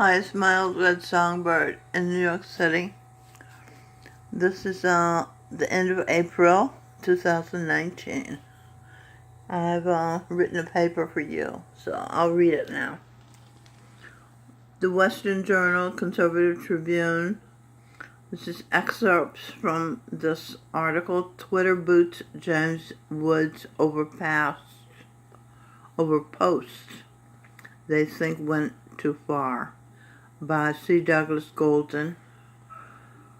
Hi, it's Mild Red Songbird in New York City. This is the end of April 2019. I've written a paper for you, so I'll read it now. The Western Journal, Conservative Tribune. This is excerpts from this article. Twitter boots J.Woods over posts they think went too far, by C. Douglas Golden.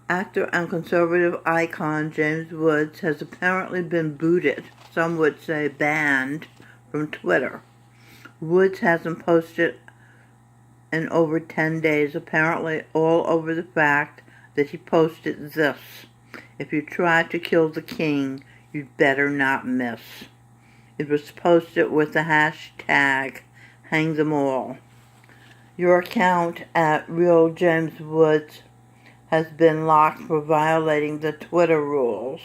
Actor and conservative icon J.Woods has apparently been booted, some would say banned, from Twitter. Woods hasn't posted in over 10 days, apparently all over the fact that he posted this: "If you try to kill the king, you'd better not miss." It was posted with the hashtag "Hang them all." Your account at Real James Woods has been locked for violating the Twitter rules.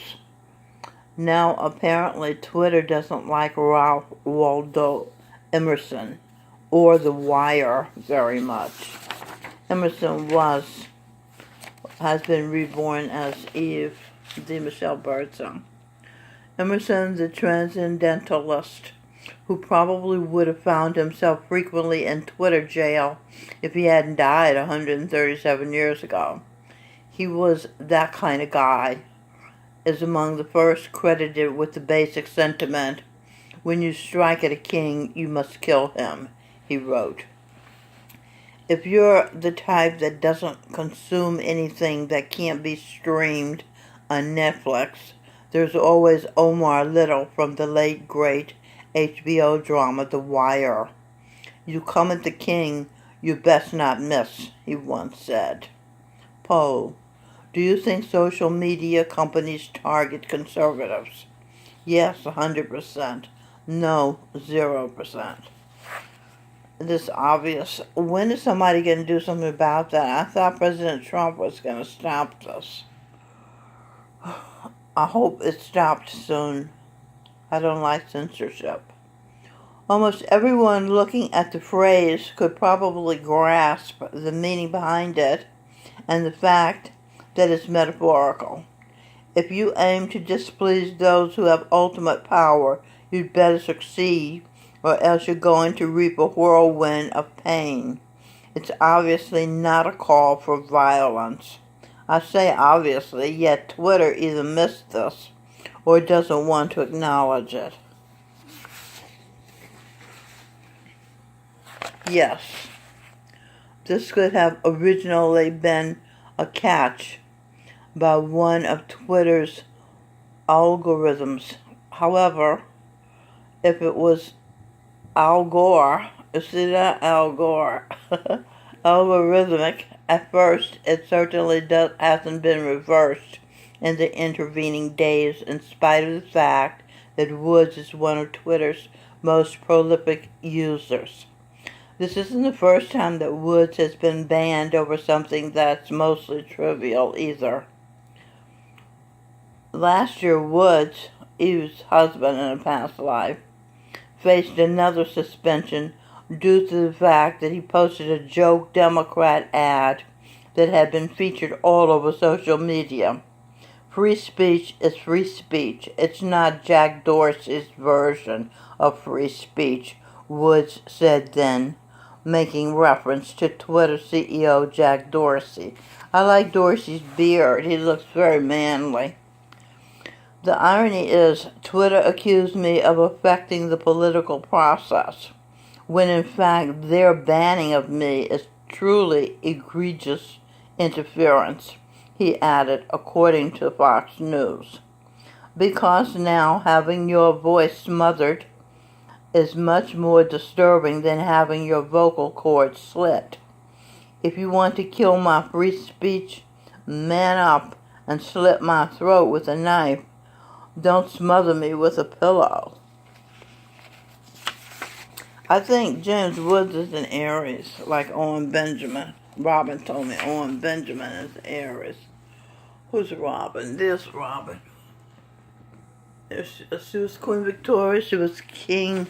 Now, apparently, Twitter doesn't like Ralph Waldo Emerson or The Wire very much. Emerson has been reborn as Eve, the Michelle Bird song. Emerson, the transcendentalist, who probably would have found himself frequently in Twitter jail if he hadn't died 137 years ago. He was that kind of guy, is among the first credited with the basic sentiment, "When you strike at a king, you must kill him," he wrote. If you're the type that doesn't consume anything that can't be streamed on Netflix, there's always Omar Little from the late great HBO drama The Wire. "You come at the king, you best not miss," he once said. Poll: do you think social media companies target conservatives? Yes, 100%. No, 0%. This obvious. When is somebody going to do something about that? I thought President Trump was going to stop this. I hope it stopped soon. I don't like censorship. Almost everyone looking at the phrase could probably grasp the meaning behind it and the fact that it's metaphorical. If you aim to displease those who have ultimate power, you'd better succeed, or else you're going to reap a whirlwind of pain. It's obviously not a call for violence. I say obviously, yet Twitter either missed this or doesn't want to acknowledge it. Yes, this could have originally been a catch by one of Twitter's algorithms. However, if it was Al Gore, you see that? Al Gore, algorithmic, at first, it certainly hasn't been reversed in the intervening days, in spite of the fact that Woods is one of Twitter's most prolific users. This isn't the first time that Woods has been banned over something that's mostly trivial either. Last year, Woods, Eve's husband in a past life, faced another suspension due to the fact that he posted a joke Democrat ad that had been featured all over social media. Free speech is free speech. It's not Jack Dorsey's version of free speech, Woods said then, making reference to Twitter CEO Jack Dorsey. I like Dorsey's beard. He looks very manly. The irony is, Twitter accused me of affecting the political process, when in fact their banning of me is truly egregious interference, he added, according to Fox News. Because now having your voice smothered is much more disturbing than having your vocal cords slit. If you want to kill my free speech, man up and slit my throat with a knife. Don't smother me with a pillow. I think James Woods is an Aries, like Owen Benjamin. Robin told me Owen Benjamin is Aries. Who's Robin? There's Robin. She was Queen Victoria. She was King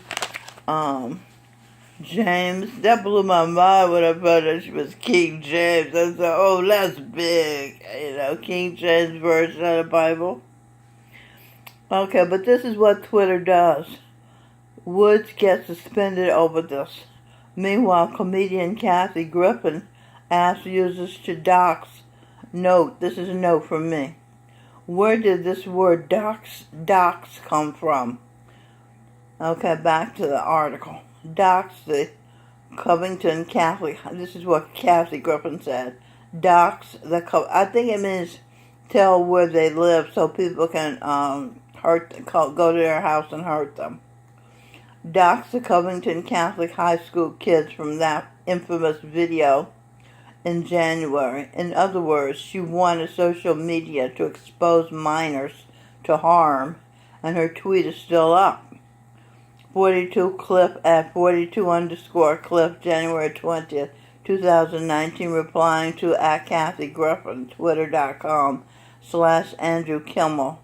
James. That blew my mind when I found out she was King James. I said, oh, that's big. King James Version of the Bible. Okay, but this is what Twitter does. Woods gets suspended over this. Meanwhile, comedian Kathy Griffin asks users to dox. Note, this is a note from me. Where did this word dox come from? Okay, back to the article. Dox the Covington Catholic. This is what Kathy Griffin said. Dox the. I think it means tell where they live so people can go to their house and hurt them. Dox the Covington Catholic high school kids from that infamous video in January. In other words, she wanted social media to expose minors to harm, and her tweet is still up. 42 clip at 42_clip, January 20th, 2019, replying to at Kathy Griffin, twitter.com/Andrew Kimmel.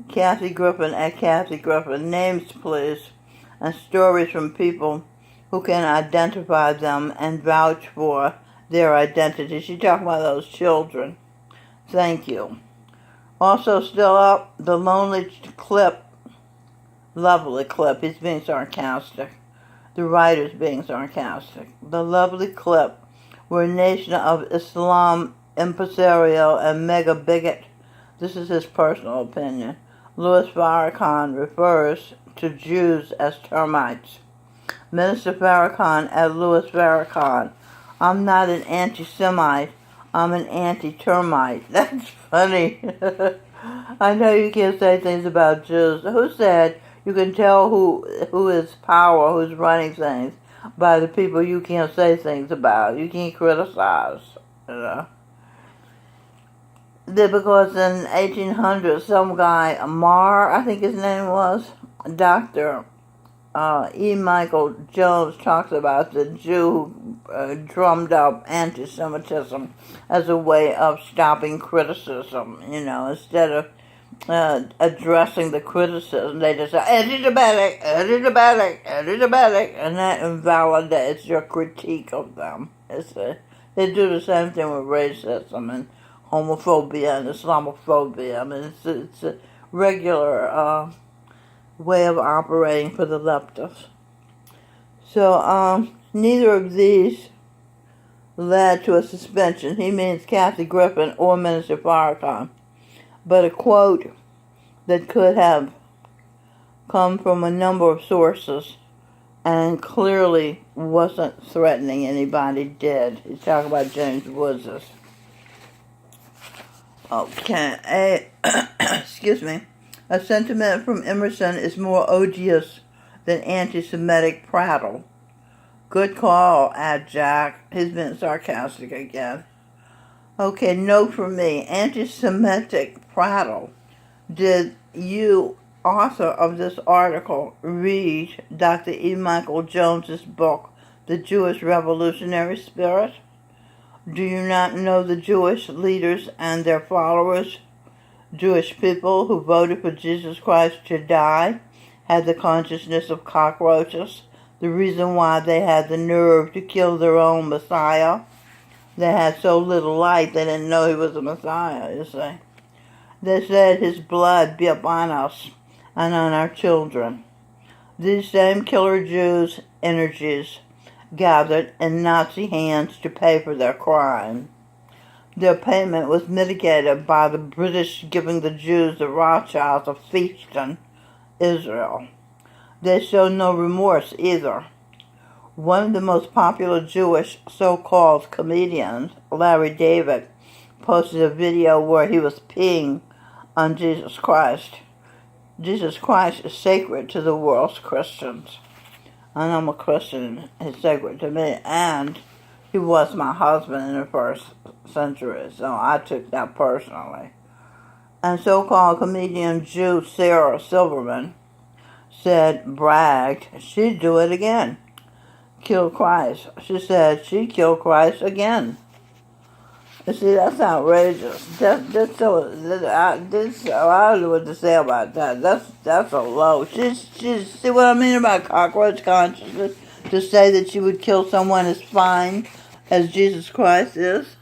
Kathy Griffin at Kathy Griffin. Names, please, and stories from people who can identify them and vouch for their identity. She's talking about those children. Thank you. Also still up, the lonely clip. Lovely clip. He's being sarcastic. The writer's being sarcastic. The lovely clip where Nation of Islam impresario and mega bigot, this is his personal opinion, Louis Farrakhan refers to Jews as termites. Minister Farrakhan at Louis Farrakhan. I'm not an anti-Semite. I'm an anti-termite. That's funny. I know you can't say things about Jews. Who said you can tell who is power, who's running things, by the people you can't say things about. You can't criticize, Because in 1800, some guy, Marr, I think his name was, Dr. E. Michael Jones talks about the Jew who drummed up anti-Semitism as a way of stopping criticism, instead of addressing the criticism, they just say, anti-Semitic, anti-Semitic, anti-Semitic, and that invalidates your critique of them. They do the same thing with racism and homophobia and Islamophobia. I mean, it's a regular way of operating for the leftists. So, neither of these led to a suspension. He means Kathy Griffin or Minister Farrakhan. But a quote that could have come from a number of sources and clearly wasn't threatening anybody did. He's talking about James Woods. Okay, excuse me. A sentiment from Emerson is more odious than anti-Semitic prattle. Good call, Ad Jack. He's been sarcastic again. Okay, note from me. Anti-Semitic prattle. Did you, author of this article, read Dr. E. Michael Jones's book, The Jewish Revolutionary Spirit? Do you not know the Jewish leaders and their followers? Jewish people who voted for Jesus Christ to die had the consciousness of cockroaches. The reason why they had the nerve to kill their own Messiah. They had so little light they didn't know he was the Messiah, you see. They said his blood be upon us and on our children. These same killer Jews' energies gathered in Nazi hands to pay for their crime. Their payment was mitigated by the British giving the Jews the Rothschilds a feast in Israel. They showed no remorse either. One of the most popular Jewish so-called comedians, Larry David, posted a video where he was peeing on Jesus Christ. Jesus Christ is sacred to the world's Christians. And I'm a Christian, he's sacred to me, and he was my husband in the first century, so I took that personally. And so-called comedian Jew Sarah Silverman bragged, she'd do it again. Kill Christ. She said she'd kill Christ again. You see, that's outrageous. I don't know what to say about that. That's a low. See what I mean about cockroach consciousness? To say that you would kill someone as fine as Jesus Christ is.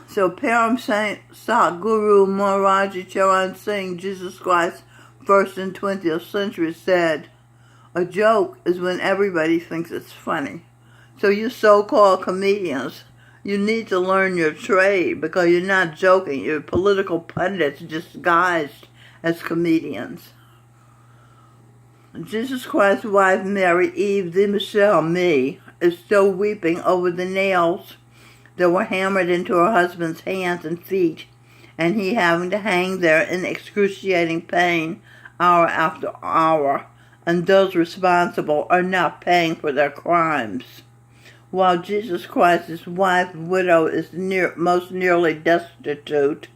So Param Sat Guru Maharaji Charan Singh, Jesus Christ, 1st and 20th century, said, "A joke is when everybody thinks it's funny. So you so-called comedians, you need to learn your trade because you're not joking. You're political pundits disguised as comedians." Jesus Christ's wife, Mary Eve de Michel, me, is still weeping over the nails that were hammered into her husband's hands and feet, and he having to hang there in excruciating pain hour after hour, and those responsible are not paying for their crimes. While Jesus Christ's wife, widow, is most nearly destitute,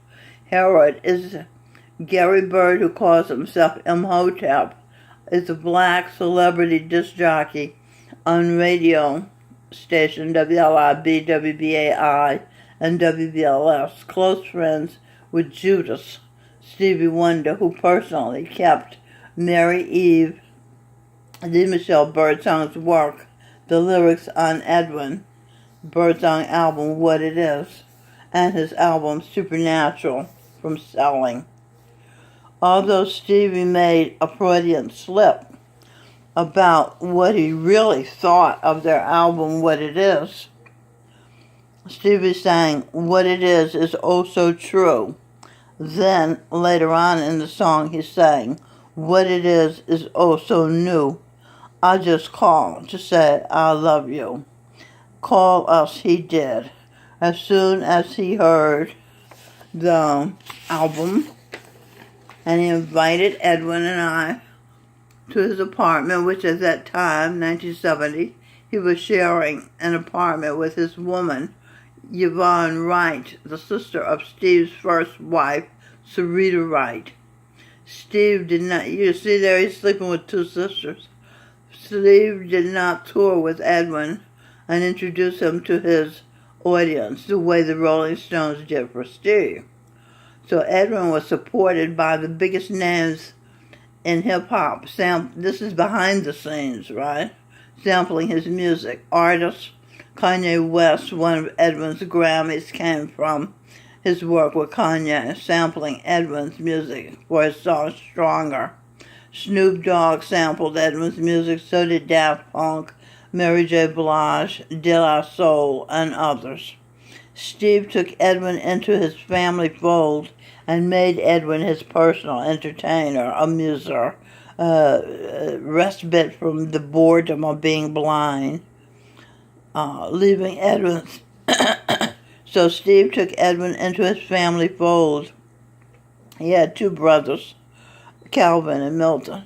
Herod is Gary Bird, who calls himself Imhotep, is a black celebrity disc jockey on radio station WLIB, WBAI, and WBLS, close friends with Judas, Stevie Wonder, who personally kept Mary Eve de Michel Birdsong's work, the lyrics on Edwin Birdsong album What It Is, and his album Supernatural from selling. Although Stevie made a Freudian slip about what he really thought of their album What It Is, Stevie sang What It Is oh so true. Then, later on in the song, he sang What It Is oh so new. I just called to say I love you. Call us, he did. As soon as he heard the album, and he invited Edwin and I to his apartment, which at that time, 1970, he was sharing an apartment with his woman, Yvonne Wright, the sister of Steve's first wife, Sarita Wright. Steve did not, you see there, he's sleeping with two sisters. Steve did not tour with Edwin and introduce him to his audience the way the Rolling Stones did for Steve. So Edwin was supported by the biggest names in hip-hop. This is behind the scenes, right? Sampling his music. Artists, Kanye West, one of Edwin's Grammys, came from his work with Kanye, sampling Edwin's music for his song Stronger. Snoop Dogg sampled Edwin's music, so did Daft Punk, Mary J. Blige, De La Soul, and others. Steve took Edwin into his family fold and made Edwin his personal entertainer, amuser, respite from the boredom of being blind, leaving Edwin's. So Steve took Edwin into his family fold. He had two brothers, Calvin and Milton,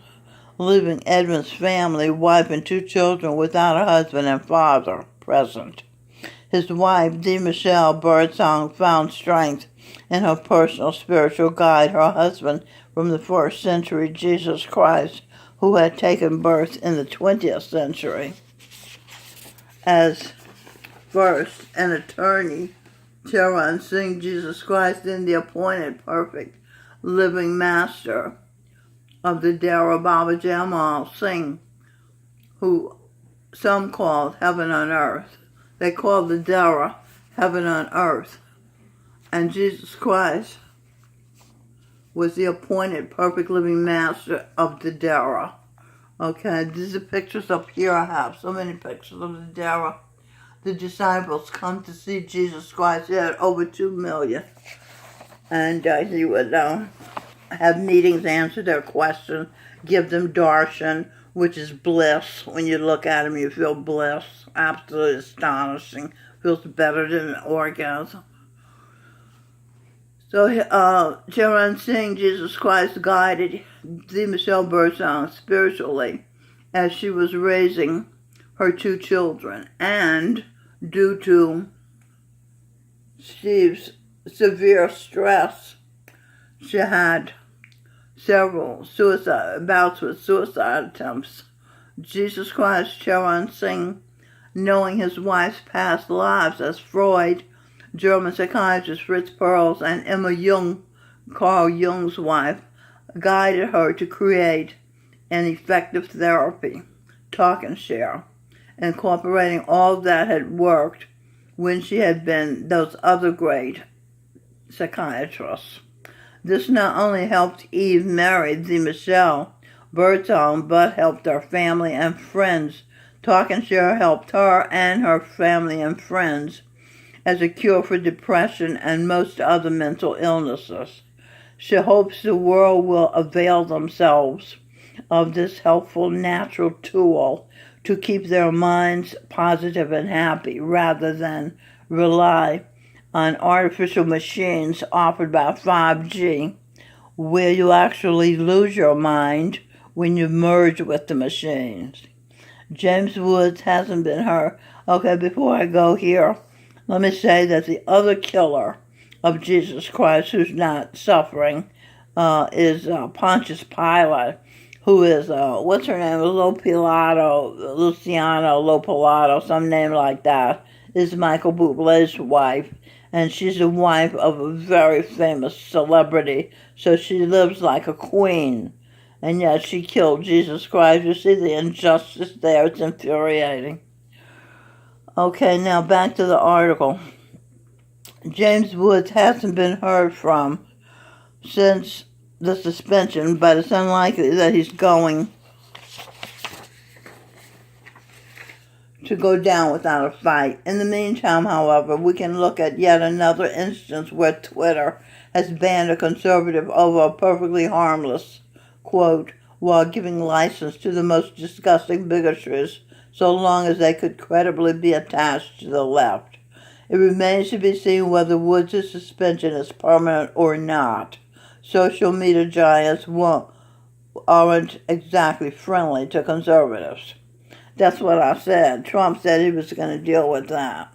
leaving Edwin's family, wife, and two children without a husband and father present. His wife, D. Michelle Birdsong, found strength in her personal spiritual guide, her husband from the 1st century, Jesus Christ, who had taken birth in the 20th century. As first an attorney, Charan Singh, Jesus Christ, then the appointed perfect living master of the Dara Baba Jamal Singh, who some called heaven on earth. They called the Dara heaven on earth. And Jesus Christ was the appointed perfect living master of the Dara. Okay, these are pictures up here. I have so many pictures of the Dara. The disciples come to see Jesus Christ. He had over 2 million. And he would have meetings, answer their questions, give them darshan, which is bliss. When you look at him, you feel bliss. Absolutely astonishing. Feels better than an orgasm. So Charan Singh, Jesus Christ, guided the Michelle Birdsong spiritually as she was raising her 2 children. And due to Steve's severe stress, she had several bouts with suicide attempts. Jesus Christ, Charan Singh, knowing his wife's past lives as Freud, German psychiatrist Fritz Perls, and Emma Jung, Carl Jung's wife, guided her to create an effective therapy Talk and Share, incorporating all that had worked when she had been those other great psychiatrists. This not only helped Eve marry the Michelle Birdsong, but helped her family and friends. Talk and Share helped her and her family and friends as a cure for depression and most other mental illnesses. She hopes the world will avail themselves of this helpful natural tool to keep their minds positive and happy rather than rely on artificial machines offered by 5G, where you actually lose your mind when you merge with the machines. James Woods hasn't been hurt. Okay, before I go here, let me say that the other killer of Jesus Christ who's not suffering is Pontius Pilate, who is, what's her name, Luciano Lopalato, some name like that, is Michael Bublé's wife, and she's the wife of a very famous celebrity, so she lives like a queen, and yet she killed Jesus Christ. You see the injustice there, it's infuriating. Okay, now back to the article. James Woods hasn't been heard from since the suspension, but it's unlikely that he's going to go down without a fight. In the meantime, however, we can look at yet another instance where Twitter has banned a conservative over a perfectly harmless quote while giving license to the most disgusting bigotries so long as they could credibly be attached to the left. It remains to be seen whether Woods' suspension is permanent or not. Social media giants aren't exactly friendly to conservatives. That's what I said. Trump said he was going to deal with that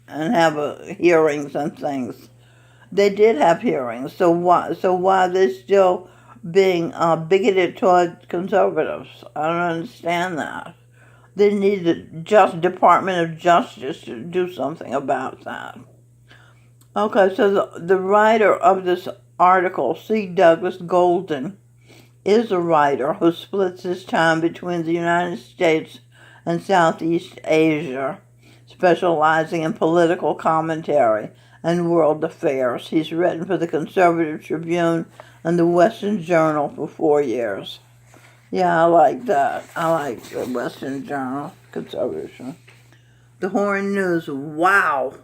and have hearings and things. They did have hearings, so why are they still being bigoted toward conservatives? I don't understand that. They need the Department of Justice to do something about that. Okay, so the writer of this article, C. Douglas Golden, is a writer who splits his time between the United States and Southeast Asia, specializing in political commentary and world affairs. He's written for the Conservative Tribune and the Western Journal for 4 years. Yeah, I like that. I like the Western Journal, Conservative. The Horn News, wow.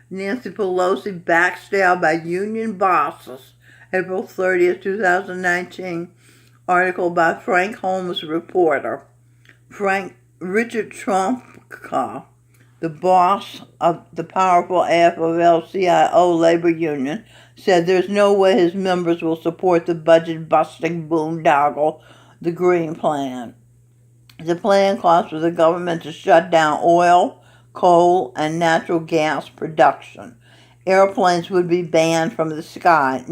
Nancy Pelosi backstabbed by union bosses. April 30th, 2019. Article by Frank Holmes, reporter. Richard Trumka, the boss of the powerful AFL-CIO labor union, said there's no way his members will support the budget-busting boondoggle, the Green Plan. The plan calls for the government to shut down oil, coal, and natural gas production. Airplanes would be banned from the sky.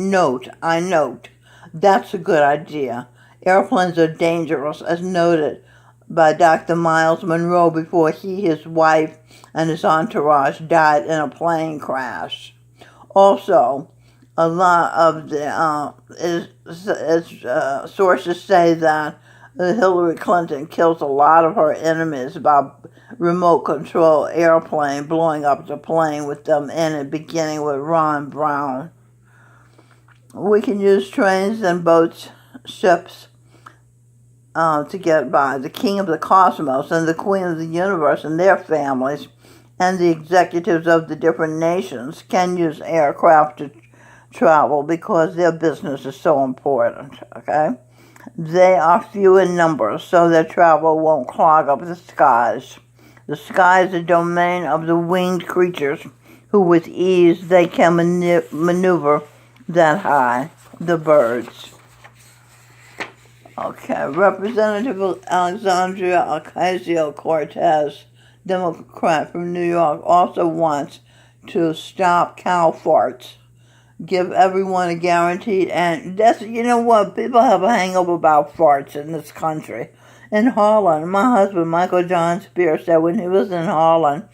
I note, that's a good idea. Airplanes are dangerous, as noted by Dr. Miles Monroe before he, his wife, and his entourage died in a plane crash. Also, a lot of the sources say that Hillary Clinton kills a lot of her enemies by remote control airplane, blowing up the plane with them in it, beginning with Ron Brown. We can use trains and boats, ships, to get by. The king of the cosmos and the queen of the universe and their families and the executives of the different nations can use aircraft to travel because their business is so important, okay? They are few in numbers, so their travel won't clog up the skies. The sky is the domain of the winged creatures who with ease they can maneuver that high, the birds. Okay, Representative Alexandria Ocasio-Cortez, Democrat from New York, also wants to stop cow farts, give everyone a guaranteed, and that's, you know what, people have a hang-up about farts in this country. In Holland, my husband, Michael John Spears, said when he was in Holland,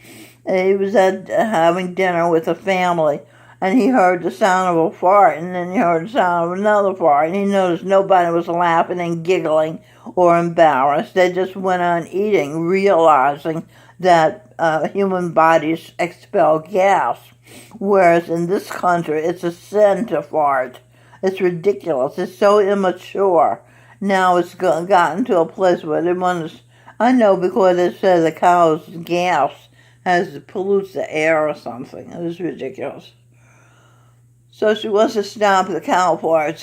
he was having dinner with a family, and he heard the sound of a fart, and then he heard the sound of another fart, and he noticed nobody was laughing and giggling or embarrassed. They just went on eating, realizing that human bodies expel gas, whereas in this country it's a sin to fart. It's ridiculous. It's so immature. Now it's gotten to a place where they want to... I know, because they say the cow's gas pollutes the air or something. It is ridiculous. So she wants to stop the cow farts.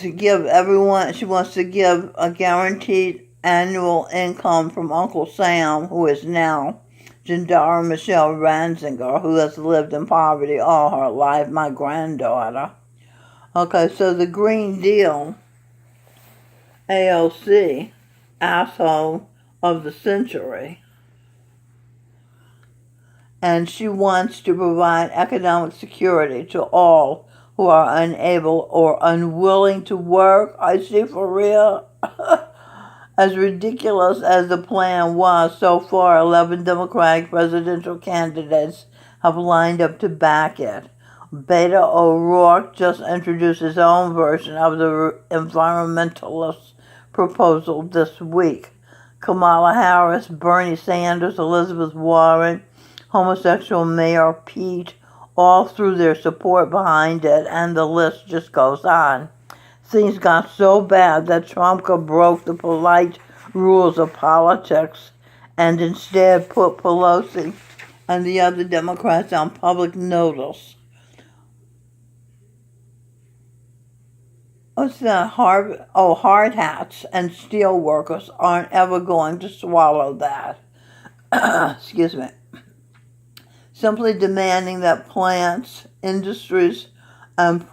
She wants to give a guaranteed annual income from Uncle Sam, who is now Jandara Michelle Ranzinger, who has lived in poverty all her life, my granddaughter. Okay, so the Green Deal, AOC, asshole of the century, and she wants to provide economic security to all who are unable or unwilling to work. I see, for real. As ridiculous as the plan was, so far 11 Democratic presidential candidates have lined up to back it. Beto O'Rourke just introduced his own version of the environmentalist proposal this week. Kamala Harris, Bernie Sanders, Elizabeth Warren, homosexual Mayor Pete, all threw their support behind it, and the list just goes on. Things got so bad that Trump broke the polite rules of politics and instead put Pelosi and the other Democrats on public notice. What's that? Hard hats and steel workers aren't ever going to swallow that. Excuse me. Simply demanding that plants, industries, and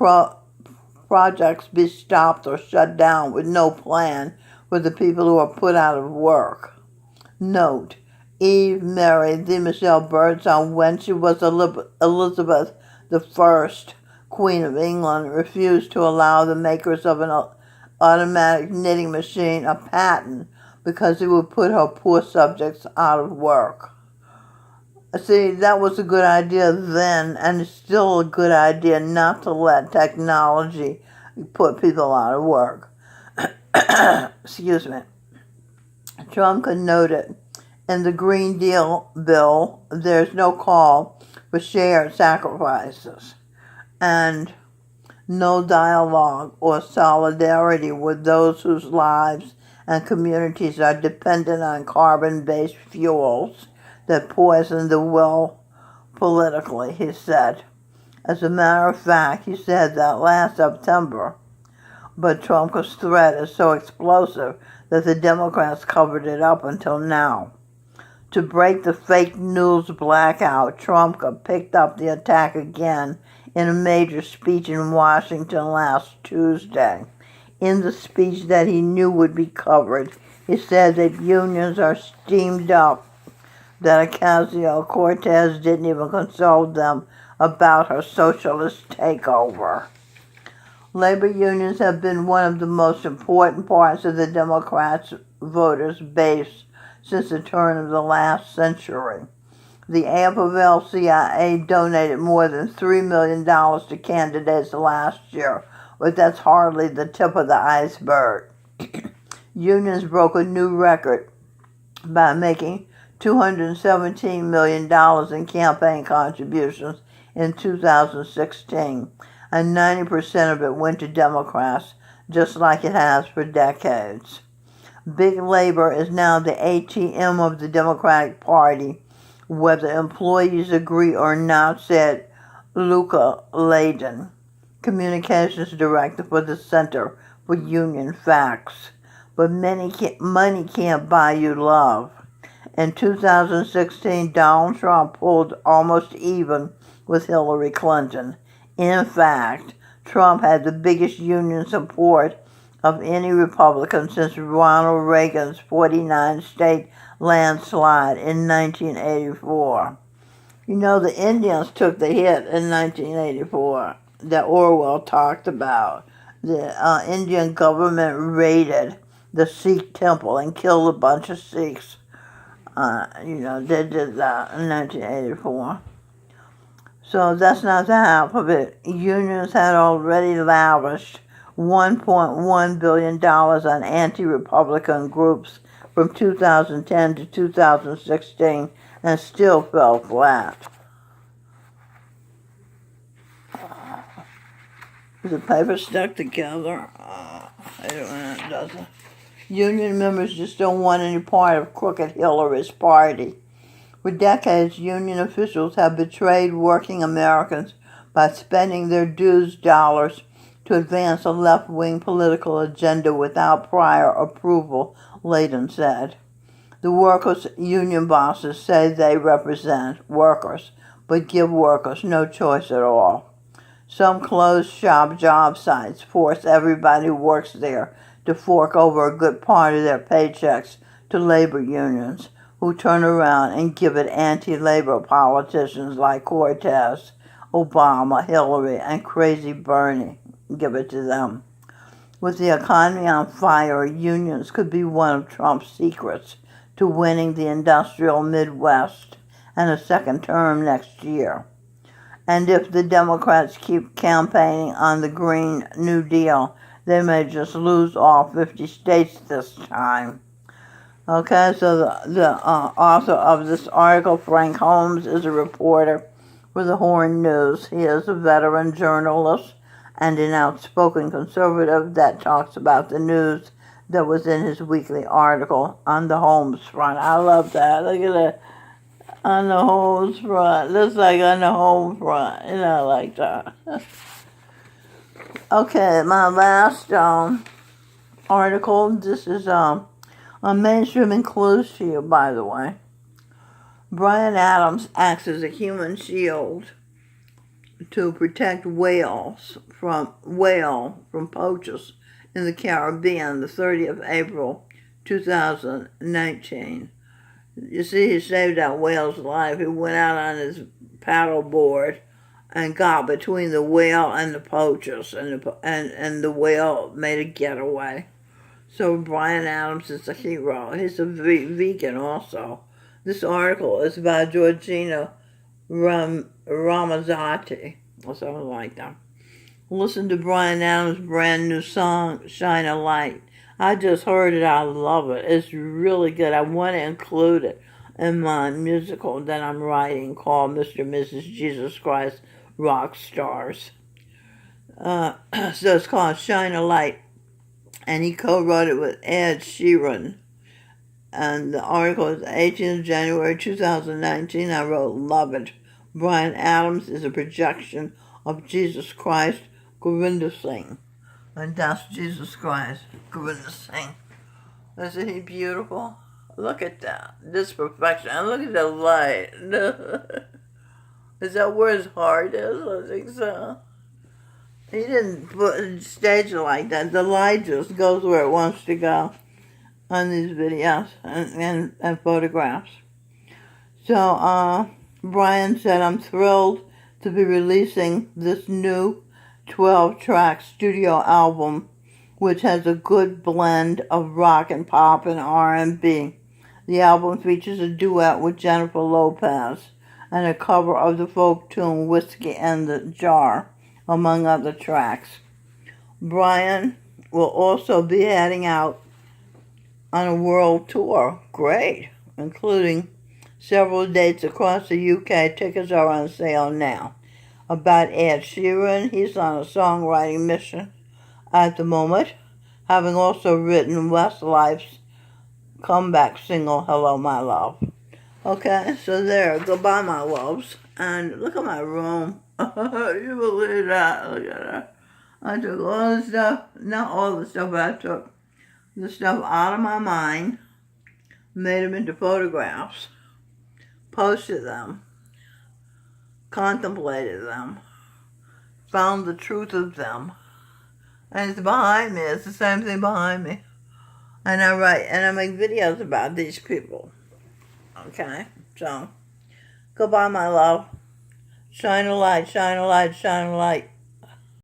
projects be stopped or shut down with no plan for the people who are put out of work. Note, Eve married the Michelle Birdsong when she was Elizabeth I, Queen of England, refused to allow the makers of an automatic knitting machine a patent because it would put her poor subjects out of work. See, that was a good idea then, and it's still a good idea not to let technology put people out of work. Excuse me. Trump could note it. In the Green Deal bill, there's no call for shared sacrifices and no dialogue or solidarity with those whose lives and communities are dependent on carbon-based fuels that poison the will politically, he said. As a matter of fact, he said that last September, but Trump's threat is so explosive that the Democrats covered it up until now. To break the fake news blackout, Trump picked up the attack again in a major speech in Washington last Tuesday. In the speech that he knew would be covered, he said that unions are steamed up, that Ocasio-Cortez didn't even consult them about her socialist takeover. Labor unions have been one of the most important parts of the Democrats' voters' base since the turn of the last century. The AFL-CIO donated more than $3 million to candidates last year, but that's hardly the tip of the iceberg. Unions broke a new record by making $217 million in campaign contributions in 2016, and 90% of it went to Democrats, just like it has for decades. Big Labor is now the ATM of the Democratic Party, whether employees agree or not, said Luca Layden, communications director for the Center for Union Facts. But money can't buy you love. In 2016, Donald Trump pulled almost even with Hillary Clinton. In fact, Trump had the biggest union support of any Republican since Ronald Reagan's 49-state landslide in 1984. You know, the Indians took the hit in 1984 that Orwell talked about. The Indian government raided the Sikh temple and killed a bunch of Sikhs. They did that in 1984. So that's not the half of it. Unions had already lavished $1.1 billion on anti-Republican groups from 2010 to 2016 and still fell flat. Is the paper stuck together? I don't know, it doesn't. Union members just don't want any part of crooked Hillary's party. For decades, union officials have betrayed working Americans by spending their dues dollars to advance a left-wing political agenda without prior approval, Layden said. The workers' union bosses say they represent workers, but give workers no choice at all. Some closed-shop job sites force everybody who works there to fork over a good part of their paychecks to labor unions, who turn around and give it anti-labor politicians like Cortez, Obama, Hillary, and crazy Bernie. Give it to them. With the economy on fire, unions could be one of Trump's secrets to winning the industrial Midwest and a second term next year. And if the Democrats keep campaigning on the Green New Deal, they may just lose all 50 states this time. Okay, so the author of this article, Frank Holmes, is a reporter for the Horn News. He is a veteran journalist and an outspoken conservative that talks about the news that was in his weekly article on the Holmes front. I love that. Look at that. On the Holmes front. Looks like on the home front. You know, like that. Okay, my last article. This is on mainstream and clues to you, by the way. B.Adams acts as a human shield to protect whales from poachers in the Caribbean, the 30th of April, 2019. You see, he saved that whale's life. He went out on his paddle board and got between the whale and the poachers, and the whale made a getaway. So B.Adams is a hero. He's a vegan also. This article is by Georgina Ramazzati, or something like that. Listen to B.Adams' brand new song, Shine a Light. I just heard it. I love it. It's really good. I want to include it in my musical that I'm writing called Mr. and Mrs. Jesus Christ Rock Stars. So it's called Shine a Light. And he co-wrote it with E.Sheeran. And the article is 18th of January 2019. I wrote, love it. B.Adams is a projection of Jesus Christ, GurinderS. And that's Jesus Christ, GurinderS. Isn't he beautiful? Look at that. This perfection. And look at the light. Is that where his heart is? I think so. He didn't stage it like that. The light just goes where it wants to go on these videos and photographs. So, Brian said, I'm thrilled to be releasing this new 12-track studio album, which has a good blend of rock and pop and R&B. The album features a duet with Jennifer Lopez and a cover of the folk tune Whiskey in the Jar, among other tracks. Brian will also be heading out on a world tour. Great. Including several dates across the UK. Tickets are on sale now. About E.Sheeran, he's on a songwriting mission at the moment, having also written Westlife's comeback single, Hello My Love. Okay, so there, goodbye my loves. And look at my room. You believe that? Look at that. I took all the stuff, not all the stuff, but I took the stuff out of my mind, made them into photographs, posted them, contemplated them, found the truth of them, and it's behind me. It's the same thing behind me. And I write, and I make videos about these people. Okay? So, goodbye, my love. Shine a light, shine a light, shine a light.